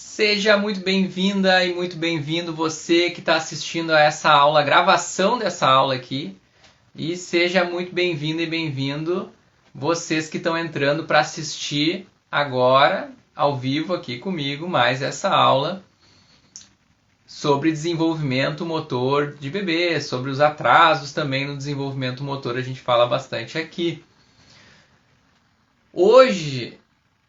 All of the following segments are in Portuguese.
Seja muito bem-vinda e muito bem-vindo você que está assistindo a essa aula, a gravação dessa aula aqui. E seja muito bem-vindo e bem-vindo vocês que estão entrando para assistir agora, ao vivo aqui comigo, mais essa aula sobre desenvolvimento motor de bebê, sobre os atrasos também no desenvolvimento motor, a gente fala bastante aqui. Hoje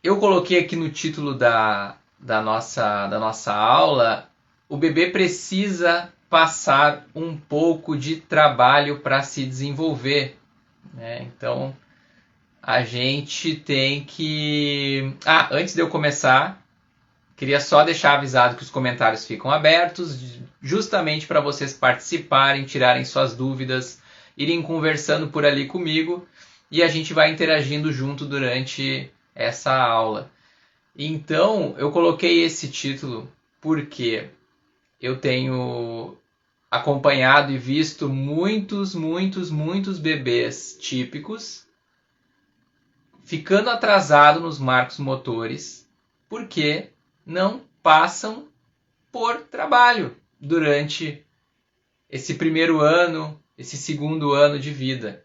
eu coloquei aqui no título da nossa aula, o bebê precisa passar um pouco de trabalho para se desenvolver, né? Então, a gente tem que... antes de eu começar, queria só deixar avisado que os comentários ficam abertos, justamente para vocês participarem, tirarem suas dúvidas, irem conversando por ali comigo, e a gente vai interagindo junto durante essa aula. Então, eu coloquei esse título porque eu tenho acompanhado e visto muitos bebês típicos ficando atrasado nos marcos motores porque não passam por trabalho durante esse primeiro ano, esse segundo ano de vida.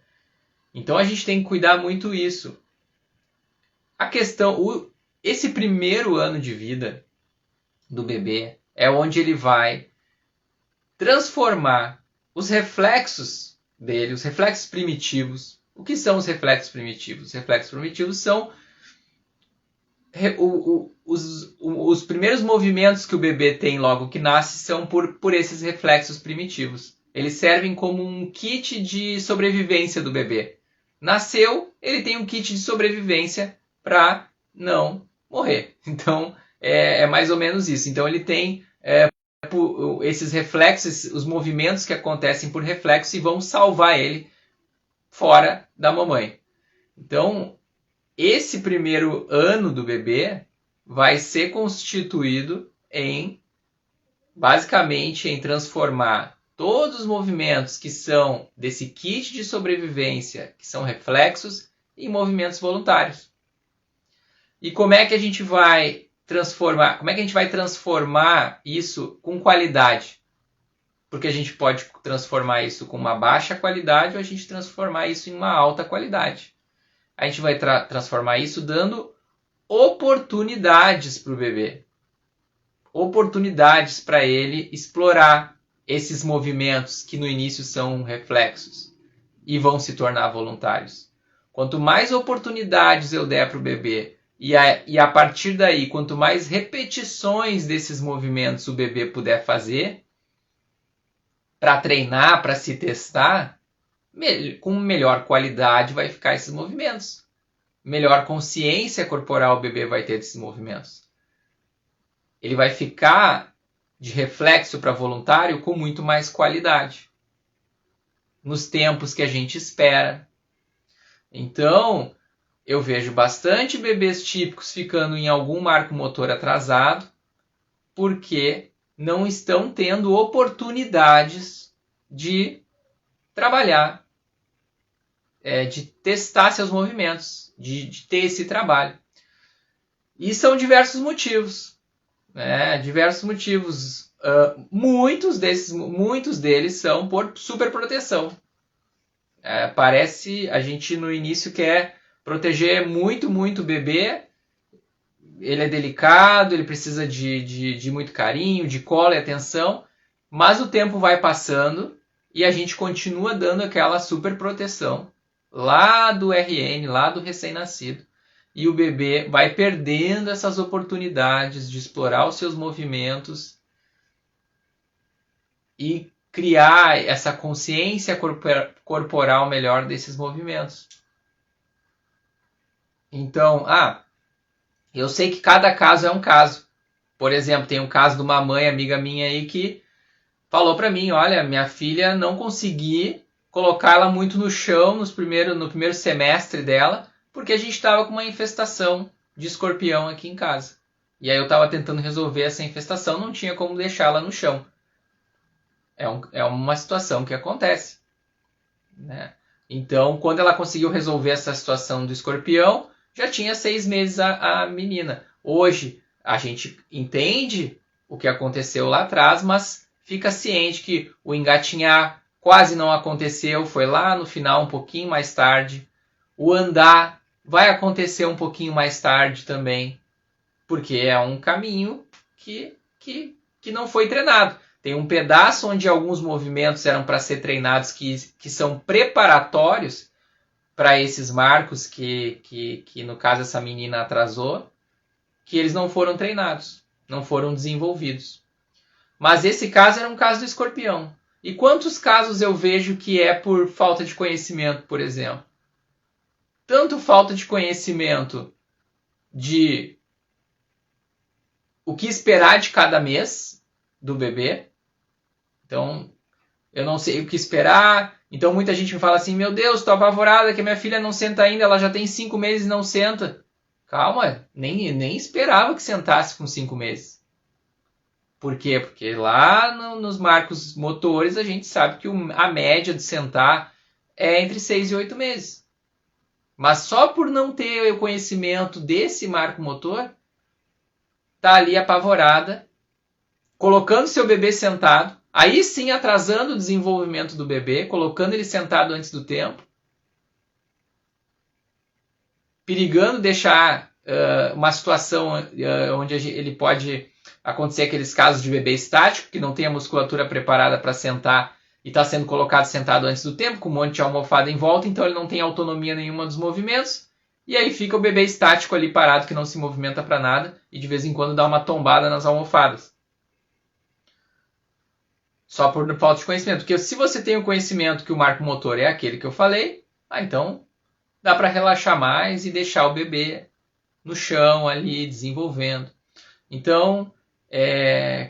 Então, a gente tem que cuidar muito isso. A questão... Esse primeiro ano de vida do bebê é onde ele vai transformar os reflexos dele, os reflexos primitivos. O que são os reflexos primitivos? Os reflexos primitivos são os primeiros movimentos que o bebê tem logo que nasce são por esses reflexos primitivos. Eles servem como um kit de sobrevivência do bebê. Nasceu, ele tem um kit de sobrevivência para não morrer. Então, é mais ou menos isso. Então, ele tem esses reflexos, os movimentos que acontecem por reflexo e vão salvar ele fora da mamãe. Então, esse primeiro ano do bebê vai ser constituído basicamente, em transformar todos os movimentos que são desse kit de sobrevivência, que são reflexos, em movimentos voluntários. E como é que a gente vai transformar? Como é que a gente vai transformar isso com qualidade? Porque a gente pode transformar isso com uma baixa qualidade ou a gente transformar isso em uma alta qualidade. A gente vai transformar isso dando oportunidades para o bebê. Oportunidades para ele explorar esses movimentos que no início são reflexos e vão se tornar voluntários. Quanto mais oportunidades eu der para o bebê, e a partir daí, quanto mais repetições desses movimentos o bebê puder fazer, para treinar, para se testar, com melhor qualidade vai ficar esses movimentos. Melhor consciência corporal o bebê vai ter desses movimentos. Ele vai ficar de reflexo para voluntário com muito mais qualidade. Nos tempos que a gente espera. Então, eu vejo bastante bebês típicos ficando em algum marco motor atrasado porque não estão tendo oportunidades de trabalhar, de testar seus movimentos, de ter esse trabalho. E são diversos motivos. Diversos motivos. Muitos deles são por superproteção. Parece, a gente no início quer proteger muito o bebê, ele é delicado, ele precisa de muito carinho, de cola e atenção, mas o tempo vai passando e a gente continua dando aquela super proteção lá do RN, lá do recém-nascido. E o bebê vai perdendo essas oportunidades de explorar os seus movimentos e criar essa consciência corporal melhor desses movimentos. Então, eu sei que cada caso é um caso. Por exemplo, tem um caso de uma mãe, amiga minha aí, que falou para mim, olha, minha filha não consegui colocar ela muito no chão no primeiro semestre dela, porque a gente estava com uma infestação de escorpião aqui em casa. E aí eu estava tentando resolver essa infestação, não tinha como deixá-la no chão. É uma situação que acontece, né? Então, quando ela conseguiu resolver essa situação do escorpião, já tinha 6 meses a menina. Hoje, a gente entende o que aconteceu lá atrás, mas fica ciente que o engatinhar quase não aconteceu, foi lá no final, um pouquinho mais tarde. O andar vai acontecer um pouquinho mais tarde também, porque é um caminho que não foi treinado. Tem um pedaço onde alguns movimentos eram para ser treinados que são preparatórios para esses marcos que no caso essa menina atrasou, que eles não foram treinados, não foram desenvolvidos. Mas esse caso era um caso do escorpião. E quantos casos eu vejo que é por falta de conhecimento, por exemplo? Tanto falta de conhecimento de o que esperar de cada mês do bebê. Então, eu não sei o que esperar. Então, muita gente me fala assim, meu Deus, estou apavorada que a minha filha não senta ainda, ela já tem 5 meses e não senta. Calma, nem esperava que sentasse com 5 meses. Por quê? Porque lá nos marcos motores a gente sabe que a média de sentar é entre 6 e 8 meses. Mas só por não ter o conhecimento desse marco motor, tá ali apavorada, colocando seu bebê sentado, aí sim atrasando o desenvolvimento do bebê, colocando ele sentado antes do tempo, perigando deixar uma situação onde ele pode acontecer aqueles casos de bebê estático, que não tem a musculatura preparada para sentar e está sendo colocado sentado antes do tempo, com um monte de almofada em volta, então ele não tem autonomia nenhuma dos movimentos, e aí fica o bebê estático ali parado, que não se movimenta para nada, e de vez em quando dá uma tombada nas almofadas. Só por falta de conhecimento. Porque se você tem o conhecimento que o marco motor é aquele que eu falei, então dá para relaxar mais e deixar o bebê no chão ali, desenvolvendo. Então,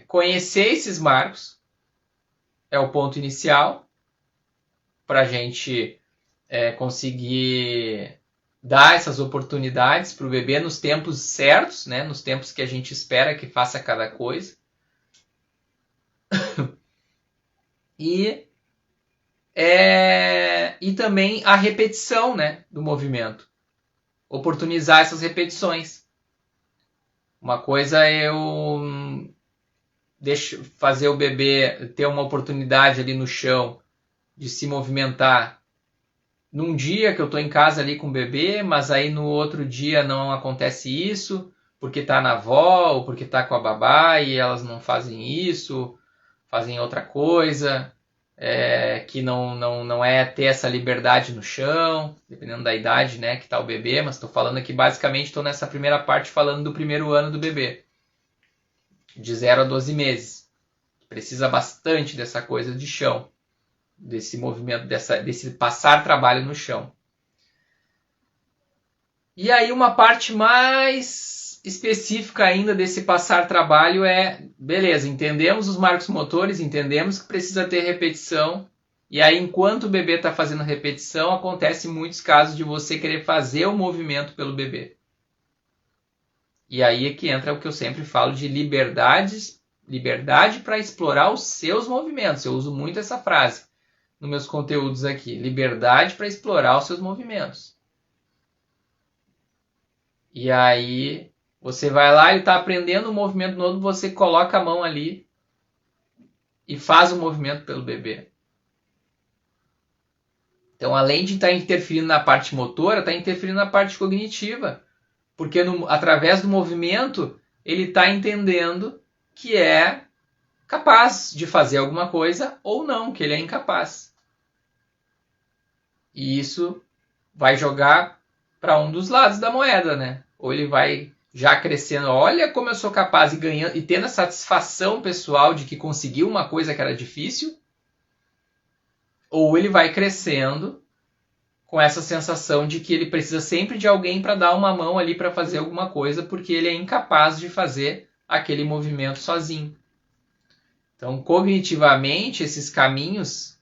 conhecer esses marcos é o ponto inicial para a gente conseguir dar essas oportunidades para o bebê nos tempos certos, né? Nos tempos que a gente espera que faça cada coisa. E também a repetição, né, do movimento. Oportunizar essas repetições. Uma coisa é eu fazer o bebê ter uma oportunidade ali no chão de se movimentar num dia que eu estou em casa ali com o bebê, mas aí no outro dia não acontece isso, porque está na avó ou porque está com a babá e elas não fazem isso, fazem outra coisa, que não é ter essa liberdade no chão, dependendo da idade, né, que está o bebê, mas estou falando aqui basicamente, estou nessa primeira parte falando do primeiro ano do bebê, de 0 a 12 meses. Precisa bastante dessa coisa de chão, desse movimento, desse passar trabalho no chão. E aí uma parte mais específica ainda desse passar trabalho beleza, entendemos os marcos motores, entendemos que precisa ter repetição, e aí enquanto o bebê está fazendo repetição, acontece muitos casos de você querer fazer o movimento pelo bebê. E aí é que entra o que eu sempre falo de liberdade para explorar os seus movimentos. Eu uso muito essa frase nos meus conteúdos aqui. Liberdade para explorar os seus movimentos. E aí você vai lá, ele está aprendendo um movimento novo, você coloca a mão ali e faz o movimento pelo bebê. Então, além de estar interferindo na parte motora, está interferindo na parte cognitiva. Porque através do movimento, ele está entendendo que é capaz de fazer alguma coisa ou não, que ele é incapaz. E isso vai jogar para um dos lados da moeda, né? Ou ele vai já crescendo, olha como eu sou capaz de ganhar e tendo a satisfação pessoal de que conseguiu uma coisa que era difícil, ou ele vai crescendo com essa sensação de que ele precisa sempre de alguém para dar uma mão ali para fazer alguma coisa, porque ele é incapaz de fazer aquele movimento sozinho. Então, cognitivamente, esses caminhos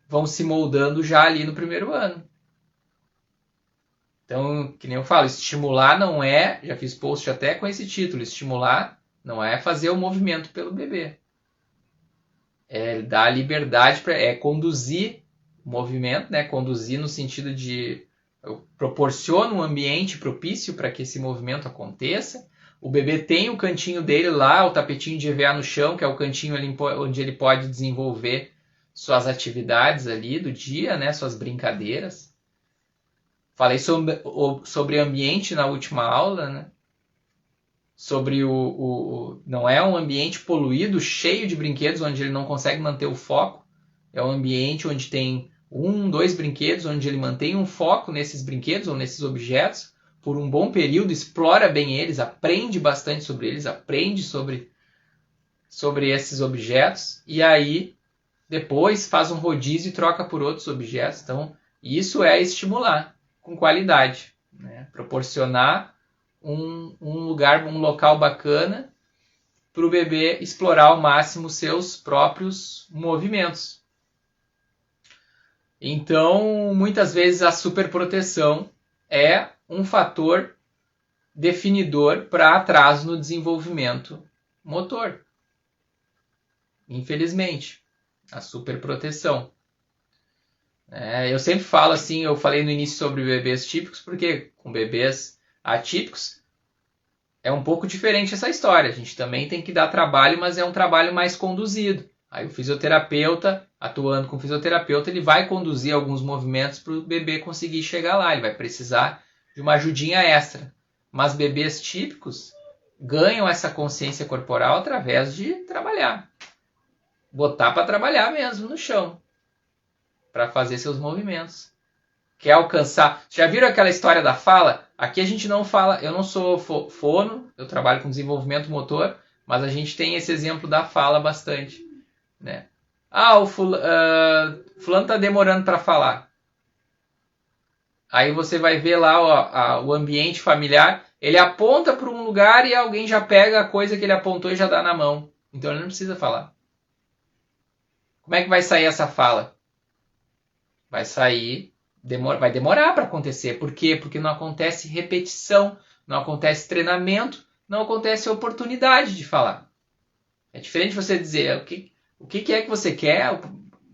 vão se moldando já ali no primeiro ano. Então, que nem eu falo, estimular não é, já fiz post até com esse título, estimular não é fazer o movimento pelo bebê. É dar liberdade, conduzir o movimento, né? Conduzir no sentido de eu proporciono um ambiente propício para que esse movimento aconteça, O bebê tem o cantinho dele lá, o tapetinho de EVA no chão, que é o cantinho ali onde ele pode desenvolver suas atividades ali do dia, né, suas brincadeiras. Falei sobre ambiente na última aula, né? Sobre não é um ambiente poluído, cheio de brinquedos, onde ele não consegue manter o foco. É um ambiente onde tem 1, 2 brinquedos, onde ele mantém um foco nesses brinquedos ou nesses objetos por um bom período, explora bem eles, aprende bastante sobre eles, aprende sobre esses objetos, e aí depois faz um rodízio e troca por outros objetos. Então, isso é estimular com qualidade, né? Proporcionar um lugar, um local bacana para o bebê explorar ao máximo seus próprios movimentos. Então, muitas vezes a superproteção é um fator definidor para atraso no desenvolvimento motor. Infelizmente, a superproteção. Eu sempre falo assim, eu falei no início sobre bebês típicos, porque com bebês atípicos é um pouco diferente essa história. A gente também tem que dar trabalho, mas é um trabalho mais conduzido. Aí o fisioterapeuta, atuando com o fisioterapeuta, ele vai conduzir alguns movimentos para o bebê conseguir chegar lá. Ele vai precisar de uma ajudinha extra. Mas bebês típicos ganham essa consciência corporal através de trabalhar. Botar para trabalhar mesmo no chão, para fazer seus movimentos. Quer alcançar... Já viram aquela história da fala? Aqui a gente não fala... Eu não sou fono, eu trabalho com desenvolvimento motor, mas a gente tem esse exemplo da fala bastante, né? O fulano está demorando para falar. Aí você vai ver lá o ambiente familiar, ele aponta para um lugar e alguém já pega a coisa que ele apontou e já dá na mão. Então ele não precisa falar. Como é que vai sair essa fala? Vai sair, vai demorar para acontecer. Por quê? Porque não acontece repetição, não acontece treinamento, não acontece oportunidade de falar. É diferente você dizer o que é que você quer, o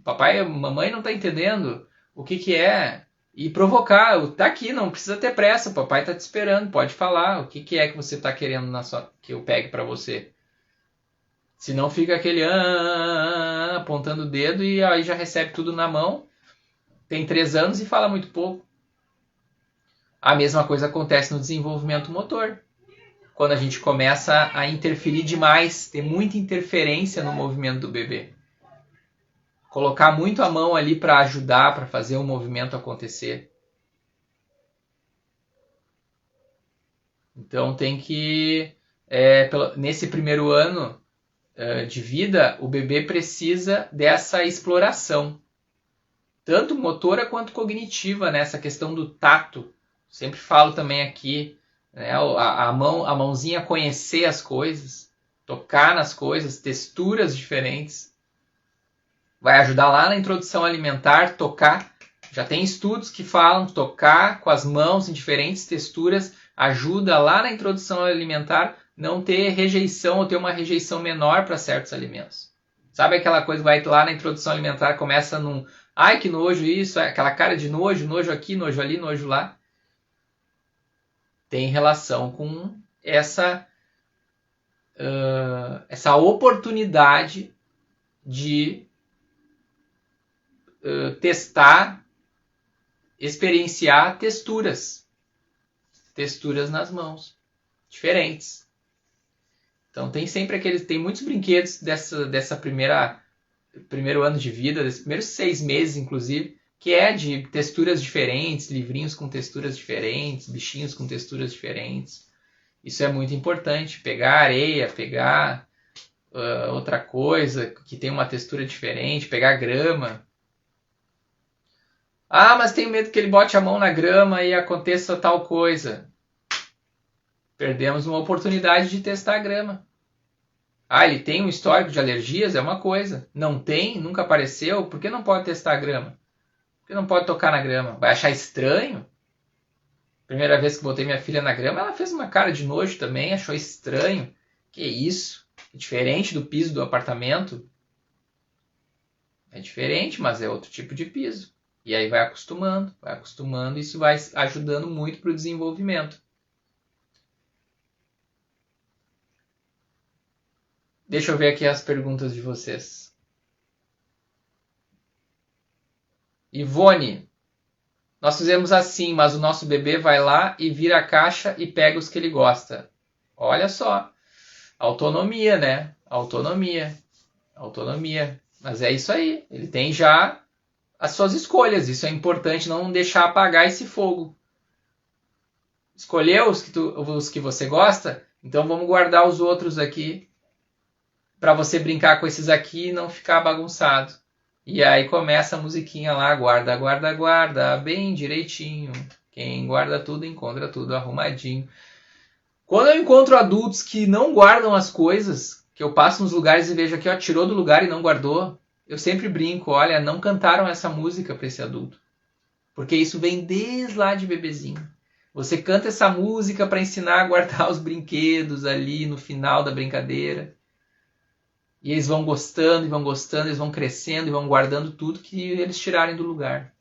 papai e a mamãe não estão entendendo o que é, e provocar. Tá aqui, não precisa ter pressa, o papai está te esperando, pode falar o que é que você está querendo que eu pegue para você. Senão fica aquele apontando o dedo e aí já recebe tudo na mão. Tem 3 anos e fala muito pouco. A mesma coisa acontece no desenvolvimento motor. Quando a gente começa a interferir demais, ter muita interferência no movimento do bebê. Colocar muito a mão ali para ajudar, para fazer o movimento acontecer. Então tem que, nesse primeiro ano de vida, o bebê precisa dessa exploração. Tanto motora quanto cognitiva, né? Essa questão do tato. Sempre falo também aqui, né? a mãozinha conhecer as coisas, tocar nas coisas, texturas diferentes. Vai ajudar lá na introdução alimentar, tocar. Já tem estudos que falam tocar com as mãos em diferentes texturas ajuda lá na introdução alimentar não ter rejeição ou ter uma rejeição menor para certos alimentos. Sabe aquela coisa que vai lá na introdução alimentar, começa num ai que nojo isso, aquela cara de nojo, nojo aqui, nojo ali, nojo lá. Tem relação com essa oportunidade de testar, experienciar texturas nas mãos, diferentes. Então tem sempre tem muitos brinquedos dessa primeiro ano de vida, desses primeiros 6 meses, inclusive, que é de texturas diferentes, livrinhos com texturas diferentes, bichinhos com texturas diferentes. Isso é muito importante, pegar areia, pegar outra coisa que tem uma textura diferente, pegar grama. Mas tenho medo que ele bote a mão na grama e aconteça tal coisa. Perdemos uma oportunidade de testar a grama. Ele tem um histórico de alergias? É uma coisa. Não tem? Nunca apareceu? Por que não pode testar a grama? Por que não pode tocar na grama? Vai achar estranho? Primeira vez que botei minha filha na grama, ela fez uma cara de nojo também, achou estranho. Que isso? É diferente do piso do apartamento? É diferente, mas é outro tipo de piso. E aí vai acostumando, e isso vai ajudando muito para o desenvolvimento. Deixa eu ver aqui as perguntas de vocês. Ivone, nós fizemos assim, mas o nosso bebê vai lá e vira a caixa e pega os que ele gosta. Olha só, autonomia, né? Autonomia. Mas é isso aí, ele tem já as suas escolhas, isso é importante, não deixar apagar esse fogo. Escolheu os que você gosta? Então vamos guardar os outros aqui para você brincar com esses aqui e não ficar bagunçado. E aí começa a musiquinha lá, guarda, guarda, guarda, bem direitinho. Quem guarda tudo, encontra tudo arrumadinho. Quando eu encontro adultos que não guardam as coisas, que eu passo nos lugares e vejo aqui, ó, tirou do lugar e não guardou, eu sempre brinco, olha, não cantaram essa música para esse adulto. Porque isso vem desde lá de bebezinho. Você canta essa música para ensinar a guardar os brinquedos ali no final da brincadeira. E eles vão gostando, eles vão crescendo e vão guardando tudo que eles tirarem do lugar.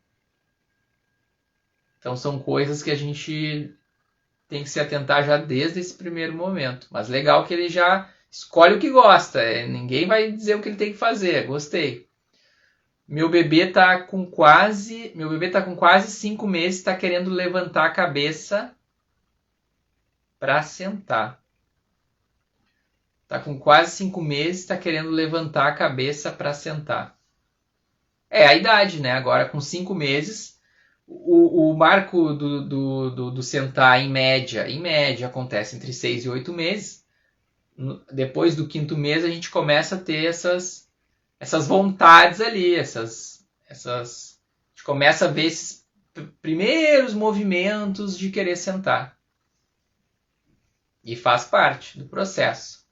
Então são coisas que a gente tem que se atentar já desde esse primeiro momento. Mas legal que ele já escolhe o que gosta. Ninguém vai dizer o que ele tem que fazer. Gostei. Meu bebê tá com quase 5 meses, está querendo levantar a cabeça para sentar. Tá com quase 5 meses, está querendo levantar a cabeça para sentar. É a idade, né? Agora com 5 meses, o marco do sentar em média acontece entre 6 e 8 meses. Depois do 5º mês a gente começa a ter essas vontades ali, a gente começa a ver esses primeiros movimentos de querer sentar. E faz parte do processo.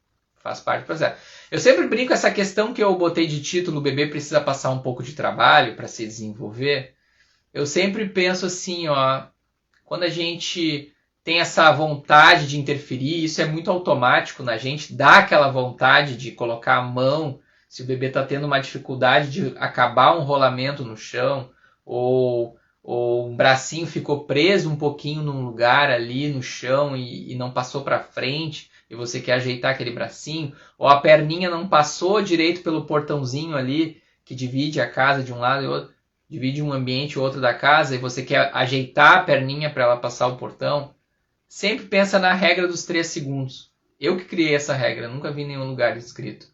Eu sempre brinco essa questão que eu botei de título, o bebê precisa passar um pouco de trabalho para se desenvolver. Eu sempre penso assim, ó, quando a gente tem essa vontade de interferir, isso é muito automático na gente, dá aquela vontade de colocar a mão, se o bebê está tendo uma dificuldade de acabar um rolamento no chão, ou um bracinho ficou preso um pouquinho num lugar ali no chão e não passou para frente, e você quer ajeitar aquele bracinho, ou a perninha não passou direito pelo portãozinho ali, que divide a casa de um lado e outro, divide um ambiente ou outro da casa, e você quer ajeitar a perninha para ela passar o portão, sempre pensa na regra dos 3 segundos. Eu que criei essa regra, nunca vi em nenhum lugar escrito.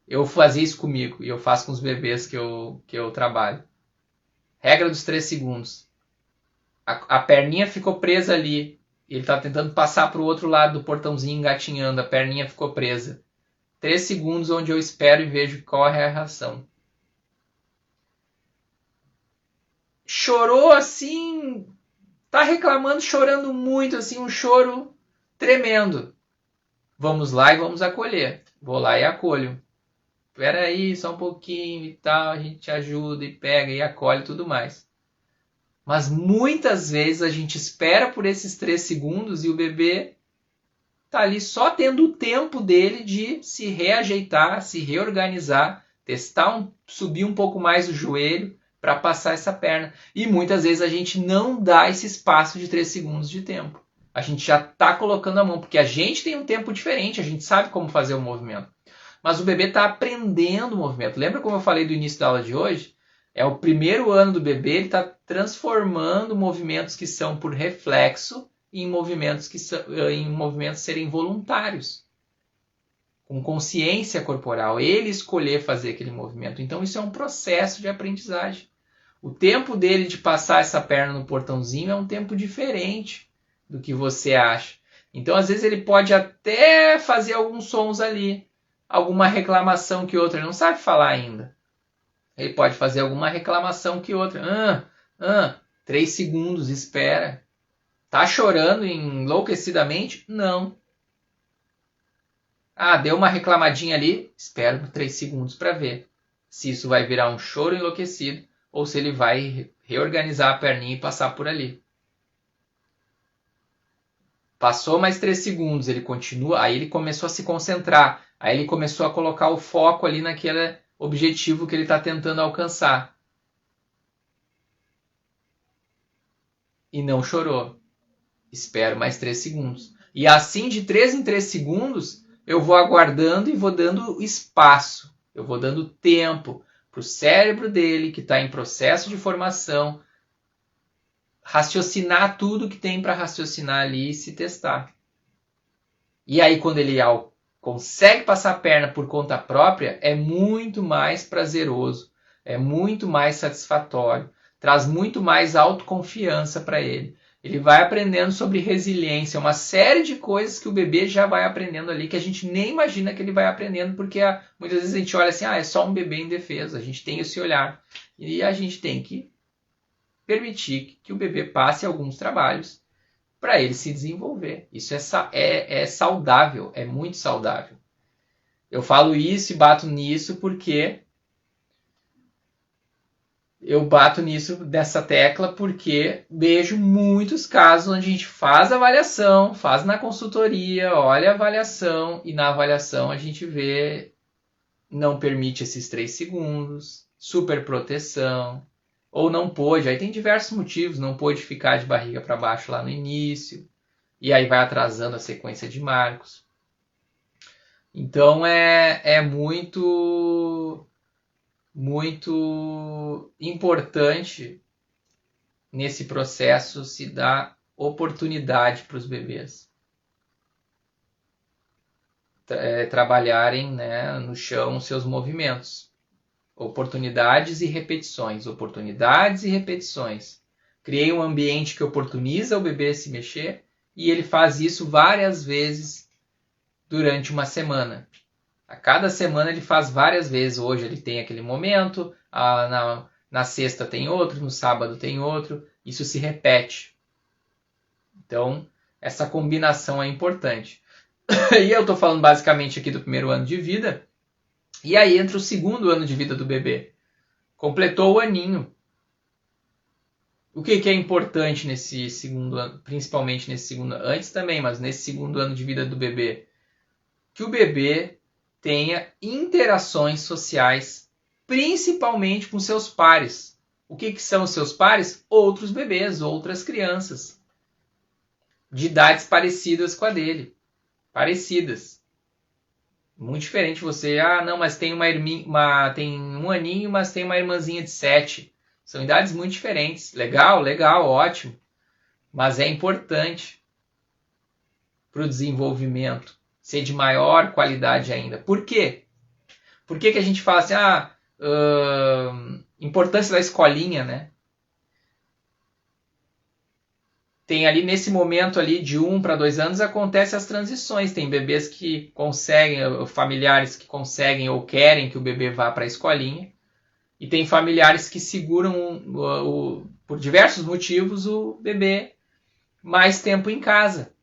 Eu fazia isso comigo e eu faço com os bebês que eu trabalho. Regra dos 3 segundos. A perninha ficou presa ali. Ele está tentando passar para o outro lado do portãozinho engatinhando. A perninha ficou presa. 3 segundos onde eu espero e vejo qual é a reação. Chorou assim, tá reclamando, chorando muito, assim, um choro tremendo. Vamos lá e vamos acolher. Vou lá e acolho. Espera aí, só um pouquinho e tal, a gente te ajuda e pega e acolhe e tudo mais. Mas muitas vezes a gente espera por esses 3 segundos e o bebê tá ali só tendo o tempo dele de se reajeitar, se reorganizar, subir um pouco mais o joelho para passar essa perna. E muitas vezes a gente não dá esse espaço de 3 segundos de tempo. A gente já está colocando a mão, porque a gente tem um tempo diferente, a gente sabe como fazer o movimento. Mas o bebê está aprendendo o movimento. Lembra como eu falei do início da aula de hoje? É o primeiro ano do bebê, ele está transformando movimentos que são por reflexo em movimentos serem voluntários, com consciência corporal, ele escolher fazer aquele movimento. Então isso é um processo de aprendizagem. O tempo dele de passar essa perna no portãozinho é um tempo diferente do que você acha. Então às vezes ele pode até fazer alguns sons ali, alguma reclamação que outra, ele não sabe falar ainda. Ele pode fazer alguma reclamação que outra. 3 segundos, espera. Tá chorando enlouquecidamente? Não. Deu uma reclamadinha ali? Espera 3 segundos para ver se isso vai virar um choro enlouquecido ou se ele vai reorganizar a perninha e passar por ali. Passou mais 3 segundos, ele continua, aí ele começou a se concentrar, aí ele começou a colocar o foco ali naquele objetivo que ele está tentando alcançar. E não chorou. Espero mais 3 segundos. E assim, de 3 em 3 segundos, eu vou aguardando e vou dando espaço, eu vou dando tempo para o cérebro dele, que está em processo de formação, raciocinar tudo que tem para raciocinar ali e se testar. E aí, quando ele consegue passar a perna por conta própria, é muito mais prazeroso, é muito mais satisfatório, traz muito mais autoconfiança para ele. Ele vai aprendendo sobre resiliência, uma série de coisas que o bebê já vai aprendendo ali, que a gente nem imagina que ele vai aprendendo, porque muitas vezes a gente olha assim, é só um bebê indefeso, a gente tem esse olhar. E a gente tem que permitir que o bebê passe alguns trabalhos para ele se desenvolver. Isso é saudável, é muito saudável. Eu falo isso e bato nisso porque dessa tecla, porque vejo muitos casos onde a gente faz avaliação, faz na consultoria, olha a avaliação, e na avaliação a gente vê, não permite esses 3 segundos, superproteção, ou não pôde, aí tem diversos motivos, não pôde ficar de barriga para baixo lá no início, e aí vai atrasando a sequência de marcos. Então é muito importante nesse processo se dar oportunidade para os bebês trabalharem, né, no chão seus movimentos. Oportunidades e repetições. Oportunidades e repetições. Criei um ambiente que oportuniza o bebê se mexer e ele faz isso várias vezes durante uma semana. A cada semana ele faz várias vezes. Hoje ele tem aquele momento, na sexta tem outro, no sábado tem outro. Isso se repete. Então, essa combinação é importante. E eu estou falando basicamente aqui do primeiro ano de vida. E aí entra o segundo ano de vida do bebê. Completou o aninho. O que é importante nesse segundo ano, principalmente nesse segundo ano, antes também, mas nesse segundo ano de vida do bebê? Que o bebê tenha interações sociais, principalmente com seus pares. O que são os seus pares? Outros bebês, outras crianças, de idades parecidas com a dele. Parecidas. Muito diferente você, não, mas tem tem um aninho, mas tem uma irmãzinha de 7. São idades muito diferentes. Legal, ótimo. Mas é importante para o desenvolvimento ser de maior qualidade ainda. Por quê? Por que a gente fala assim, importância da escolinha, né? Tem ali nesse momento ali de 1 para 2 anos acontecem as transições. Tem bebês que conseguem, familiares que conseguem ou querem que o bebê vá para a escolinha. E tem familiares que seguram, por diversos motivos, o bebê mais tempo em casa.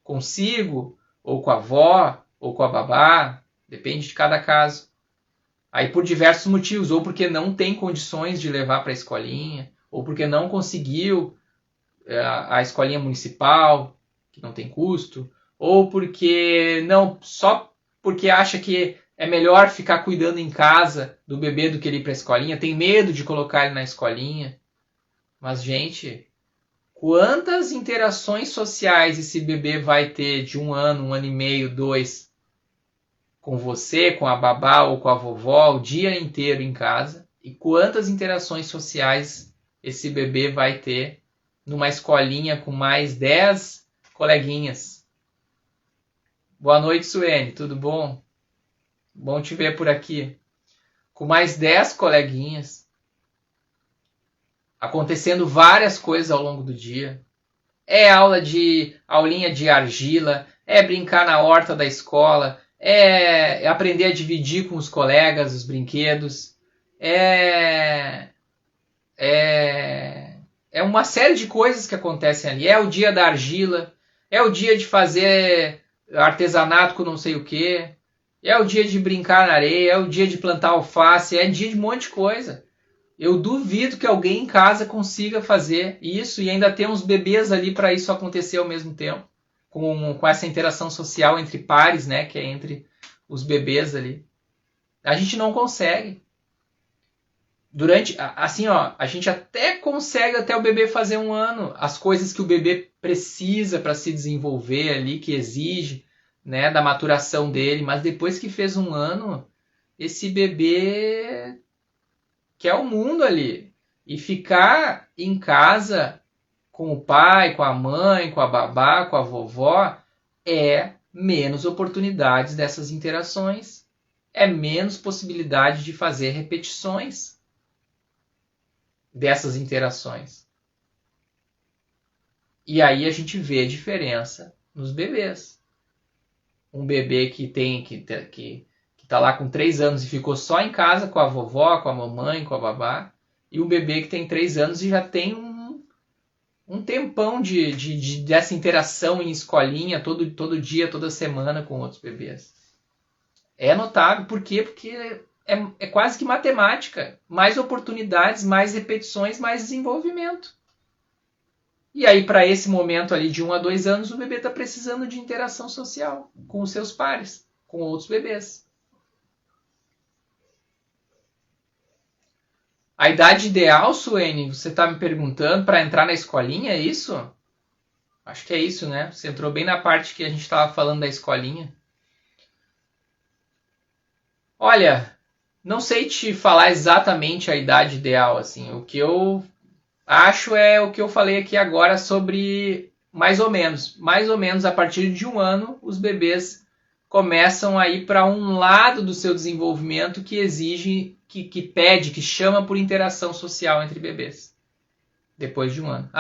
Consigo, ou com a avó, ou com a babá. Depende de cada caso. Aí por diversos motivos. Ou porque não tem condições de levar para a escolinha. Ou porque não conseguiu a escolinha municipal, que não tem custo, ou só porque acha que é melhor ficar cuidando em casa do bebê do que ele ir para a escolinha, tem medo de colocar ele na escolinha. Mas, gente, quantas interações sociais esse bebê vai ter de 1 ano, 1 ano e meio, 2, com você, com a babá ou com a vovó, o dia inteiro em casa? E quantas interações sociais esse bebê vai ter numa escolinha com mais 10 coleguinhas? Boa noite, Suene, tudo bom? Bom te ver por aqui. Com mais 10 coleguinhas, acontecendo várias coisas ao longo do dia. É aulinha de argila, é brincar na horta da escola, é aprender a dividir com os colegas os brinquedos, é uma série de coisas que acontecem ali. É o dia da argila, é o dia de fazer artesanato com não sei o que, é o dia de brincar na areia, é o dia de plantar alface, é dia de um monte de coisa. Eu duvido que alguém em casa consiga fazer isso e ainda ter uns bebês ali para isso acontecer ao mesmo tempo, com essa interação social entre pares, né, que é entre os bebês ali. A gente não consegue. A gente até consegue até o bebê fazer 1 ano, as coisas que o bebê precisa para se desenvolver ali, que exige, né, da maturação dele, mas depois que fez 1 ano, esse bebê quer o mundo ali. E ficar em casa com o pai, com a mãe, com a babá, com a vovó, é menos oportunidades dessas interações. É menos possibilidade de fazer repetições dessas interações. E aí a gente vê a diferença nos bebês. Um bebê que tá lá com 3 anos e ficou só em casa com a vovó, com a mamãe, com a babá, e um bebê que tem 3 anos e já tem um tempão dessa interação em escolinha, todo dia, toda semana com outros bebês. É notável, por quê? Porque é quase que matemática. Mais oportunidades, mais repetições, mais desenvolvimento. E aí, para esse momento ali de 1 a 2 anos, o bebê está precisando de interação social com os seus pares, com outros bebês. A idade ideal, Suene, você está me perguntando, para entrar na escolinha, é isso? Acho que é isso, né? Você entrou bem na parte que a gente estava falando da escolinha. Olha, não sei te falar exatamente a idade ideal, assim. O que eu acho é o que eu falei aqui agora sobre mais ou menos. Mais ou menos a partir de 1 ano, os bebês começam a ir para um lado do seu desenvolvimento que exige, que pede, que chama por interação social entre bebês. Depois de 1 ano.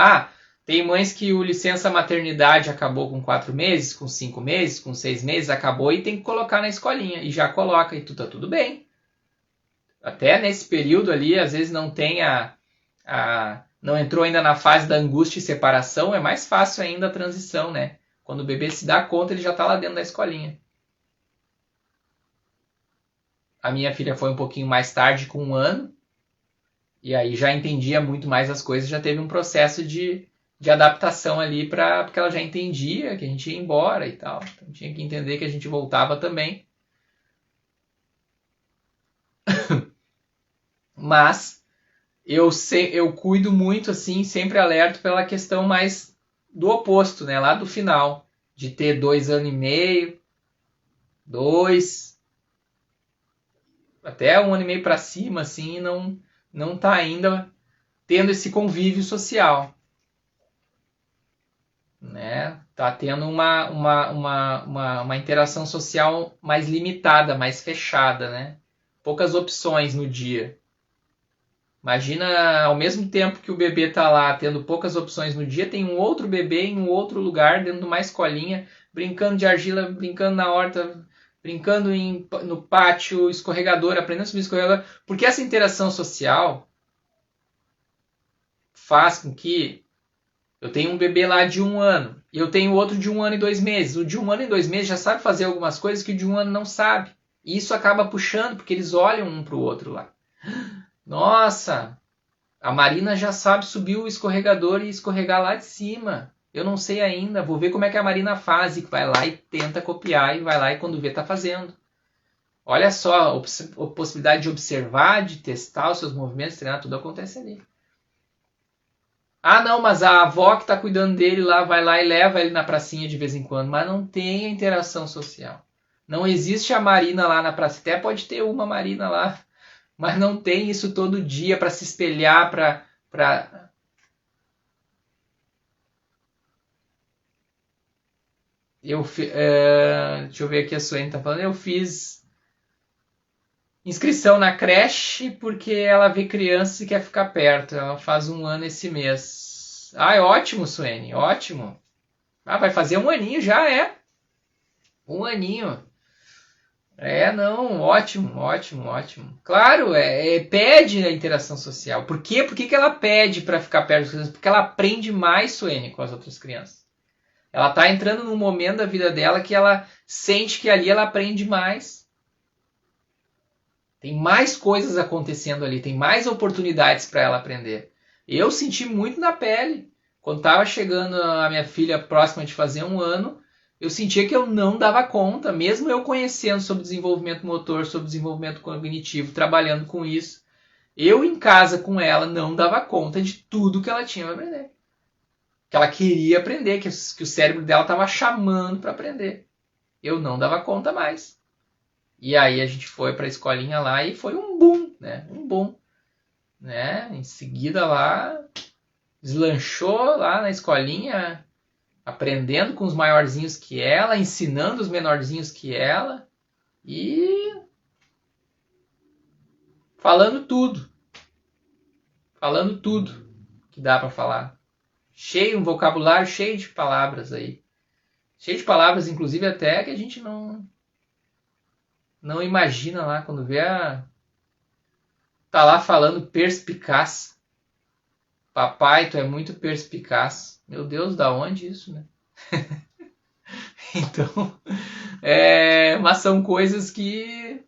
Tem mães que o licença maternidade acabou com 4 meses, com 5 meses, com 6 meses, acabou e tem que colocar na escolinha. E já coloca e tá tudo bem. Até nesse período ali, às vezes não tem não entrou ainda na fase da angústia e separação, é mais fácil ainda a transição, né? Quando o bebê se dá conta, ele já está lá dentro da escolinha. A minha filha foi um pouquinho mais tarde, com 1 ano, e aí já entendia muito mais as coisas, já teve um processo de adaptação ali, porque ela já entendia que a gente ia embora e tal. Então tinha que entender que a gente voltava também. Mas eu cuido muito, assim, sempre alerto pela questão mais do oposto, né? Lá do final, de ter 2 anos e meio, 2, até 1 ano e meio para cima, assim, e não tá ainda tendo esse convívio social, né? Tá tendo uma interação social mais limitada, mais fechada, né? Poucas opções no dia. Imagina, ao mesmo tempo que o bebê tá lá tendo poucas opções no dia, tem um outro bebê em um outro lugar, dentro de uma escolinha, brincando de argila, brincando na horta, brincando no pátio, escorregador, aprendendo a subir escorregador. Porque essa interação social faz com que eu tenha um bebê lá de 1 ano e eu tenho outro de 1 ano e 2 meses. O de 1 ano e 2 meses já sabe fazer algumas coisas que o de 1 ano não sabe. E isso acaba puxando, porque eles olham um para o outro lá. Nossa, a Marina já sabe subir o escorregador e escorregar lá de cima. Eu não sei ainda, vou ver como é que a Marina faz. E vai lá e tenta copiar, e vai lá e quando vê tá fazendo. Olha só, a possibilidade de observar, de testar os seus movimentos, treinar, tudo acontece ali. Não, mas a avó que está cuidando dele lá vai lá e leva ele na pracinha de vez em quando. Mas não tem a interação social. Não existe a Marina lá na praça. Até pode ter uma Marina lá, mas não tem isso todo dia para se espelhar, para... Deixa eu ver aqui, a Suene está falando. Eu fiz inscrição na creche porque ela vê criança e quer ficar perto. Ela faz 1 ano esse mês. É ótimo, Suene, ótimo. Vai fazer 1 aninho já, é? 1 aninho. Não, ótimo, ótimo, ótimo. Claro, pede a interação social. Por quê? Por que ela pede para ficar perto das crianças? Porque ela aprende mais, Suene, com as outras crianças. Ela está entrando num momento da vida dela que ela sente que ali ela aprende mais. Tem mais coisas acontecendo ali, tem mais oportunidades para ela aprender. Eu senti muito na pele. Quando estava chegando a minha filha próxima de fazer 1 ano, eu sentia que eu não dava conta, mesmo eu conhecendo sobre desenvolvimento motor, sobre desenvolvimento cognitivo, trabalhando com isso, eu em casa com ela não dava conta de tudo que ela tinha para aprender. Que ela queria aprender, que o cérebro dela estava chamando para aprender. eu não dava conta mais. E aí a gente foi para a escolinha lá e foi um boom, né? Um boom, né? Em seguida lá, deslanchou lá na escolinha, aprendendo com os maiorzinhos que ela, ensinando os menorzinhos que ela e falando tudo que dá para falar. Um vocabulário cheio de palavras aí. Cheio de palavras, inclusive até que a gente não imagina lá quando vê tá lá falando perspicaz. Papai, tu é muito perspicaz. Meu Deus, da onde isso, né? Então, mas são coisas que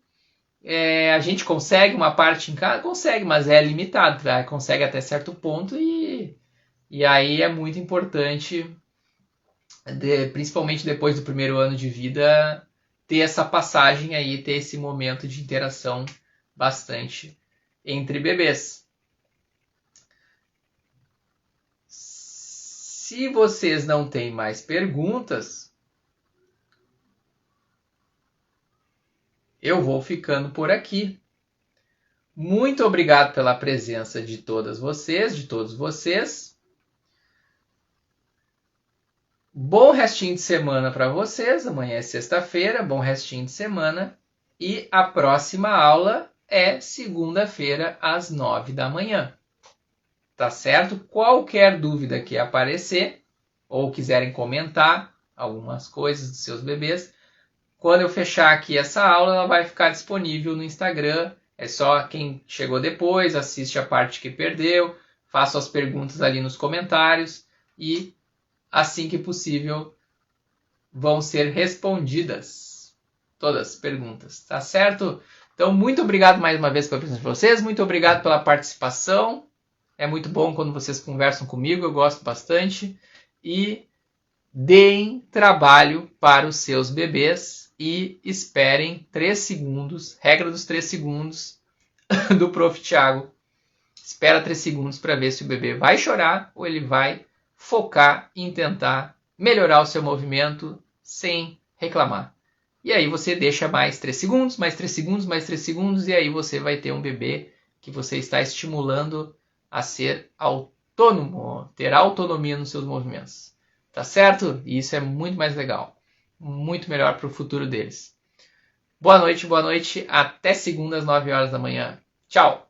a gente consegue uma parte em casa, consegue, mas é limitado, tá? Consegue até certo ponto e aí é muito importante, principalmente depois do primeiro ano de vida, ter essa passagem aí, ter esse momento de interação bastante entre bebês. Se vocês não têm mais perguntas, eu vou ficando por aqui. Muito obrigado pela presença de todos vocês. Bom restinho de semana para vocês. Amanhã é sexta-feira, bom restinho de semana. E a próxima aula é segunda-feira, às 9 da manhã. Tá certo? Qualquer dúvida que aparecer, ou quiserem comentar algumas coisas dos seus bebês, quando eu fechar aqui essa aula, ela vai ficar disponível no Instagram. É só quem chegou depois, assiste a parte que perdeu, faça as perguntas ali nos comentários e, assim que possível, vão ser respondidas todas as perguntas, tá certo? Então, muito obrigado mais uma vez pela presença de vocês, muito obrigado pela participação. É muito bom quando vocês conversam comigo, eu gosto bastante. E deem trabalho para os seus bebês e esperem 3 segundos, regra dos 3 segundos do Prof. Thiago. Espera 3 segundos para ver se o bebê vai chorar ou ele vai focar em tentar melhorar o seu movimento sem reclamar. E aí você deixa mais 3 segundos, mais 3 segundos, mais 3 segundos e aí você vai ter um bebê que você está estimulando a ser autônomo, ter autonomia nos seus movimentos. Tá certo? E isso é muito mais legal. Muito melhor para o futuro deles. Boa noite. Até segunda às 9 horas da manhã. Tchau!